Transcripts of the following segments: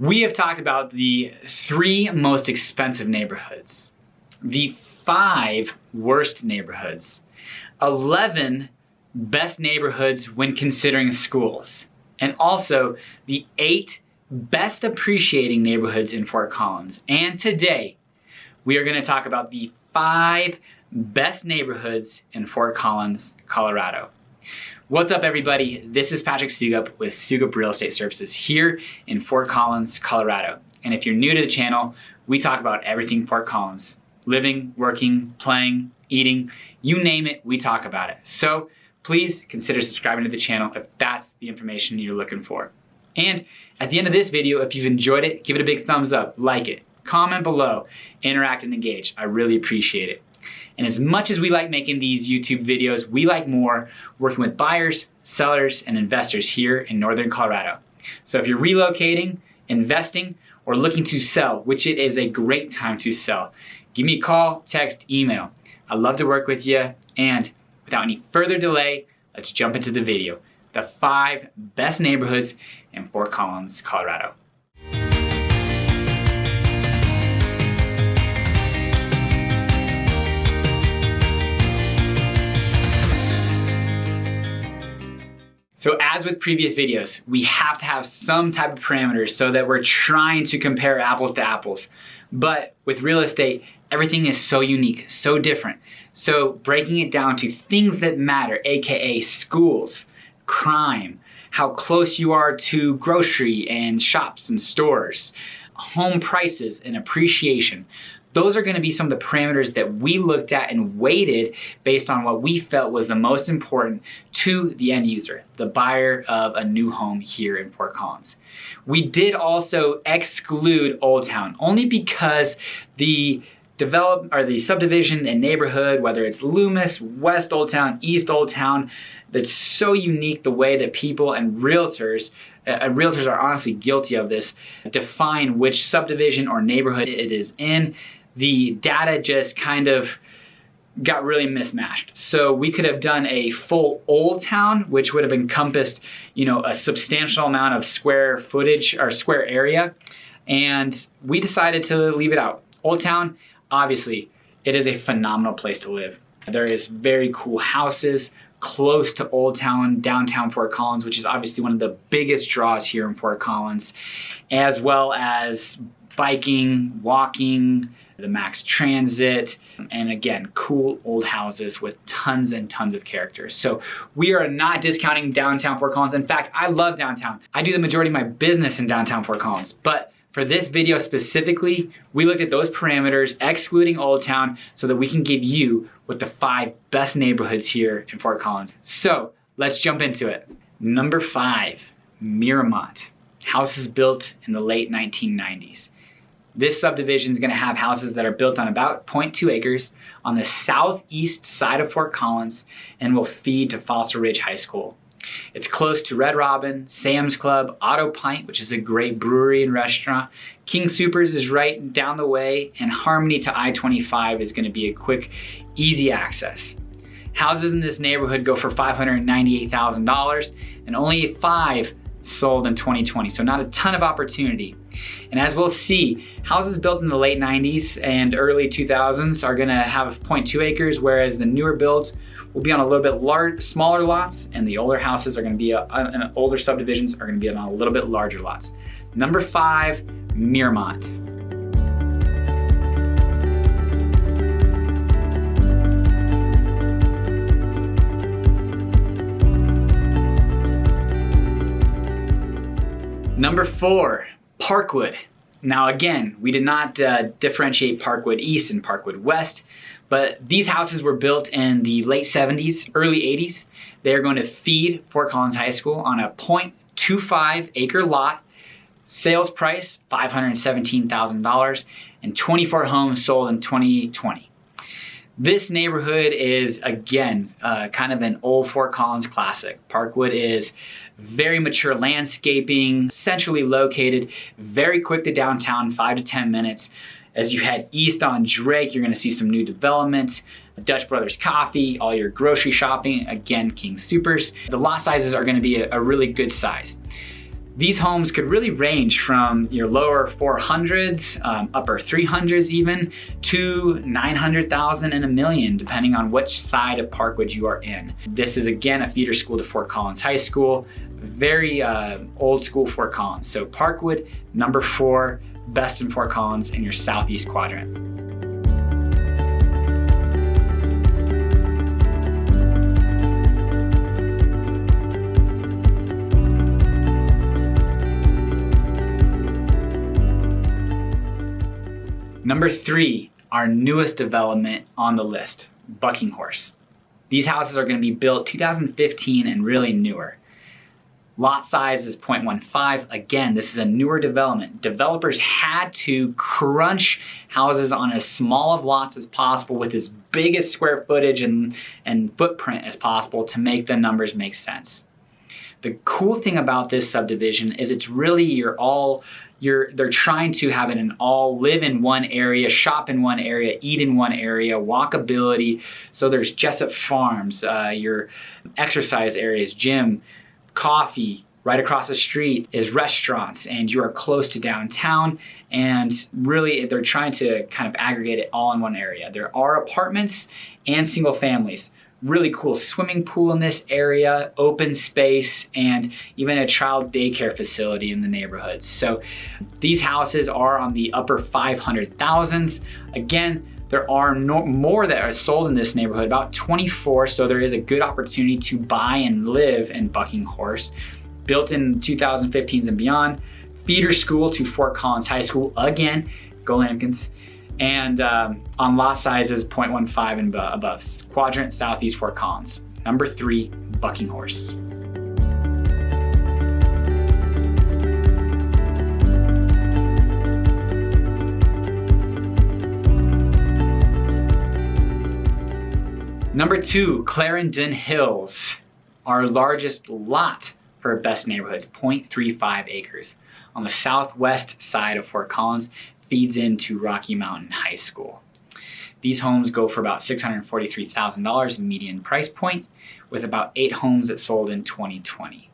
We have talked about the 3 most expensive neighborhoods, the 5 worst neighborhoods, 11 best neighborhoods when considering schools, and also the 8 best appreciating neighborhoods in Fort Collins. And today, we are going to talk about the 5 best neighborhoods in Fort Collins, Colorado. What's up, everybody? This is Patrick Soukup with Soukup Real Estate Services here in Fort Collins, Colorado. And if you're new to the channel, we talk about everything Fort Collins. Living, working, playing, eating, you name it, we talk about it. So please consider subscribing to the channel if that's the information you're looking for. And at the end of this video, if you've enjoyed it, give it a big thumbs up, like it, comment below, interact and engage. I really appreciate it. And as much as we like making these YouTube videos, we like more working with buyers, sellers, and investors here in Northern Colorado. So if you're relocating, investing, or looking to sell, which it is a great time to sell, give me a call, text, email. I'd love to work with you. And without any further delay, let's jump into the video. The 5 best neighborhoods in Fort Collins, Colorado. So as with previous videos, we have to have some type of parameters so that we're trying to compare apples to apples. But with real estate, everything is so unique, so different. So breaking it down to things that matter, AKA schools, crime, how close you are to grocery and shops and stores, home prices and appreciation. Those are going to be some of the parameters that we looked at and weighted based on what we felt was the most important to the end user, the buyer of a new home here in Fort Collins. We did also exclude Old Town only because the subdivision and neighborhood, whether it's Loomis, West Old Town, East Old Town, that's so unique the way that people and realtors are honestly guilty of this, define which subdivision or neighborhood it is in. The data just kind of got really mismatched. So we could have done a full Old Town, which would have encompassed, a substantial amount of square footage or square area. And we decided to leave it out. Old Town, obviously, it is a phenomenal place to live. There is very cool houses close to Old Town, downtown Fort Collins, which is obviously one of the biggest draws here in Fort Collins, as well as biking, walking, the max transit, and again, cool old houses with tons and tons of characters. So we are not discounting downtown Fort Collins. In fact, I love downtown. I do the majority of my business in downtown Fort Collins, but for this video specifically, we looked at those parameters, excluding Old Town, so that we can give you what the 5 best neighborhoods here in Fort Collins. So let's jump into it. Number 5, Miramont. Houses built in the late 1990s. This subdivision is going to have houses that are built on about 0.2 acres on the southeast side of Fort Collins and will feed to Fossil Ridge High School. It's close to Red Robin, Sam's Club, Auto Pint, which is a great brewery and restaurant. King Soopers is right down the way, and Harmony to I-25 is going to be a quick, easy access. Houses in this neighborhood go for $598,000, and only 5 sold in 2020, so not a ton of opportunity. And as we'll see, houses built in the late 90s and early 2000s are gonna have 0.2 acres, whereas the newer builds will be on a little bit smaller lots, and the older houses are gonna be, older subdivisions are gonna be on a little bit larger lots. Number 5, Miramont. Number 4, Parkwood. Now again, we did not differentiate Parkwood East and Parkwood West, but these houses were built in the late 70s, early 80s. They are going to feed Fort Collins High School on a 0.25 acre lot. Sales price, $517,000, and 24 homes sold in 2020. This neighborhood is, again, kind of an old Fort Collins classic. Parkwood is very mature landscaping, centrally located, very quick to downtown, 5 to 10 minutes. As you head east on Drake, you're gonna see some new development, Dutch Brothers Coffee, all your grocery shopping, again, King Soopers. The lot sizes are gonna be a really good size. These homes could really range from your lower 400s, upper 300s even, to 900,000 and $1 million, depending on which side of Parkwood you are in. This is again a feeder school to Fort Collins High School, very old school Fort Collins. So Parkwood, number 4, best in Fort Collins in your southeast quadrant. Number 3, our newest development on the list, Buckinghorse. These houses are going to be built 2015 and really newer. Lot size is 0.15. Again, this is a newer development. Developers had to crunch houses on as small of lots as possible with as big a square footage and footprint as possible to make the numbers make sense. The cool thing about this subdivision is it's really they're trying to have it in all live in one area, shop in one area, eat in one area, walkability. So there's Jessup Farms, your exercise areas, gym, coffee. Right across the street is restaurants, and you are close to downtown, and really they're trying to kind of aggregate it all in one area. There are apartments and single families. Really cool swimming pool in this area, open space, and even a child daycare facility in the neighborhood. So these houses are on the upper 500,000s. Again, there are more that are sold in this neighborhood, about 24, so there is a good opportunity to buy and live in Buckinghorse. Built in 2015s and beyond, feeder school to Fort Collins High School, again, go Lambkins. And on lot sizes 0.15 and above. Quadrant southeast Fort Collins. Number 3, Buckinghorse. Number 2, Clarendon Hills. Our largest lot for best neighborhoods, 0.35 acres. On the southwest side of Fort Collins, feeds into Rocky Mountain High School. These homes go for about $643,000 median price point, with about 8 homes that sold in 2020.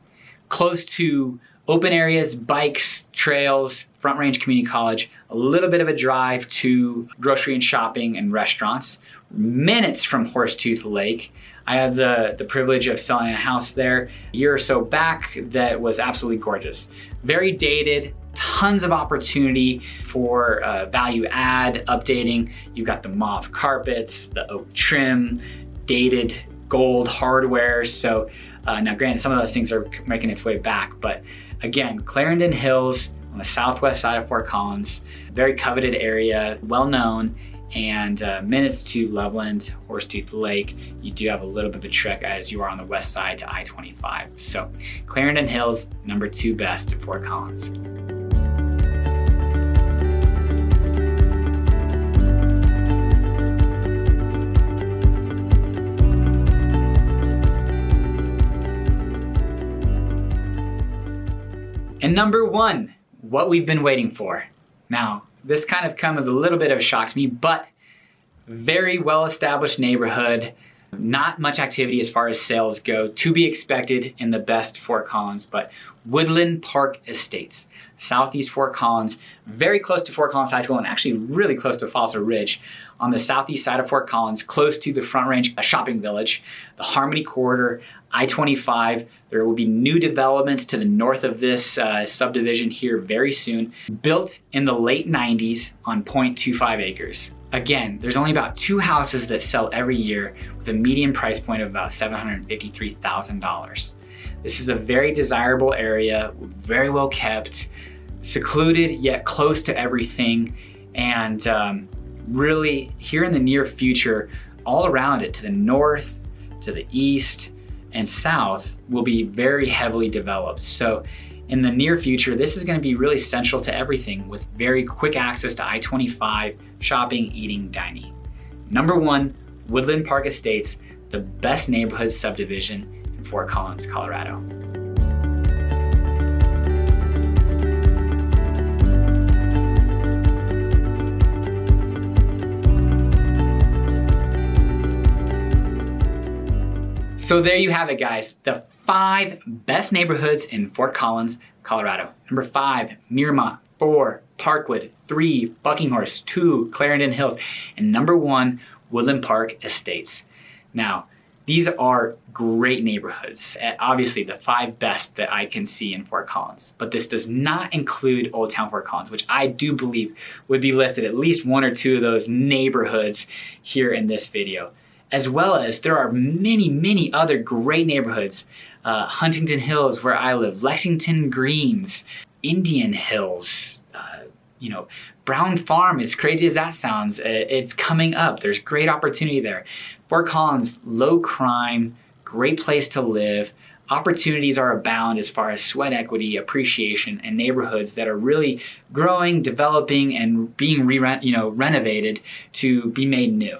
Close to open areas, bikes, trails, Front Range Community College, a little bit of a drive to grocery and shopping and restaurants, minutes from Horsetooth Lake. I have the privilege of selling a house there a year or so back that was absolutely gorgeous. Very dated, tons of opportunity for value add, updating. You've got the mauve carpets, the oak trim, dated gold hardware. So now granted, some of those things are making its way back, but again, Clarendon Hills on the southwest side of Fort Collins, very coveted area, well known, and minutes to Loveland, Horsetooth Lake. You do have a little bit of a trek as you are on the west side to I-25. So Clarendon Hills, number 2 best in Fort Collins. And number 1, what we've been waiting for. Now, this kind of comes as a little bit of a shock to me, but very well-established neighborhood, not much activity as far as sales go, to be expected in the best Fort Collins, but Woodland Park Estates, southeast Fort Collins, very close to Fort Collins High School and actually really close to Fossil Ridge. On the southeast side of Fort Collins, close to the Front Range shopping village, the Harmony Corridor, I-25. There will be new developments to the north of this subdivision here very soon. Built in the late 90s on 0.25 acres. Again, there's only about 2 houses that sell every year with a median price point of about $753,000. This is a very desirable area, very well kept, secluded yet close to everything, and really here in the near future, all around it to the north, to the east, and south will be very heavily developed. So in the near future, this is going to be really central to everything with very quick access to I-25, shopping, eating, dining. Number 1, Woodland Park Estates, the best neighborhood subdivision in Fort Collins, Colorado. So there you have it, guys. The 5 best neighborhoods in Fort Collins, Colorado. Number 5, Miramont. 4, Parkwood. 3, Buckinghorse. 2, Clarendon Hills. And number 1, Woodland Park Estates. Now, these are great neighborhoods. Obviously, the 5 best that I can see in Fort Collins. But this does not include Old Town Fort Collins, which I do believe would be listed at least 1 or 2 of those neighborhoods here in this video. As well as there are many, many other great neighborhoods. Huntington Hills, where I live, Lexington Greens, Indian Hills, Brown Farm, as crazy as that sounds, it's coming up. There's great opportunity there. Fort Collins, low crime, great place to live. Opportunities are abound as far as sweat equity, appreciation, and neighborhoods that are really growing, developing, and being renovated to be made new.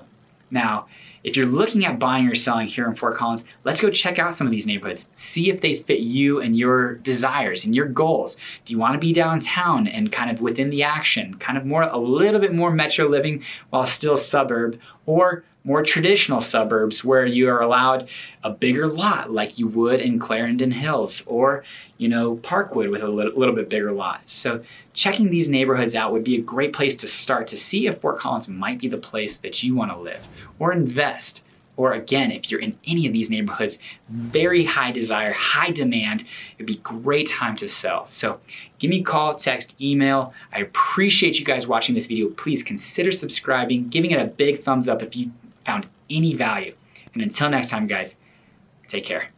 Now, if you're looking at buying or selling here in Fort Collins, let's go check out some of these neighborhoods. See if they fit you and your desires and your goals. Do you want to be downtown and kind of within the action, kind of a little bit more metro living while still suburb, or more traditional suburbs where you are allowed a bigger lot like you would in Clarendon Hills, or Parkwood with a little bit bigger lot. So checking these neighborhoods out would be a great place to start to see if Fort Collins might be the place that you want to live or invest. Or again, if you're in any of these neighborhoods, very high desire, high demand, it'd be a great time to sell. So give me a call, text, email. I appreciate you guys watching this video. Please consider subscribing, giving it a big thumbs up if you found any value. And until next time, guys, take care.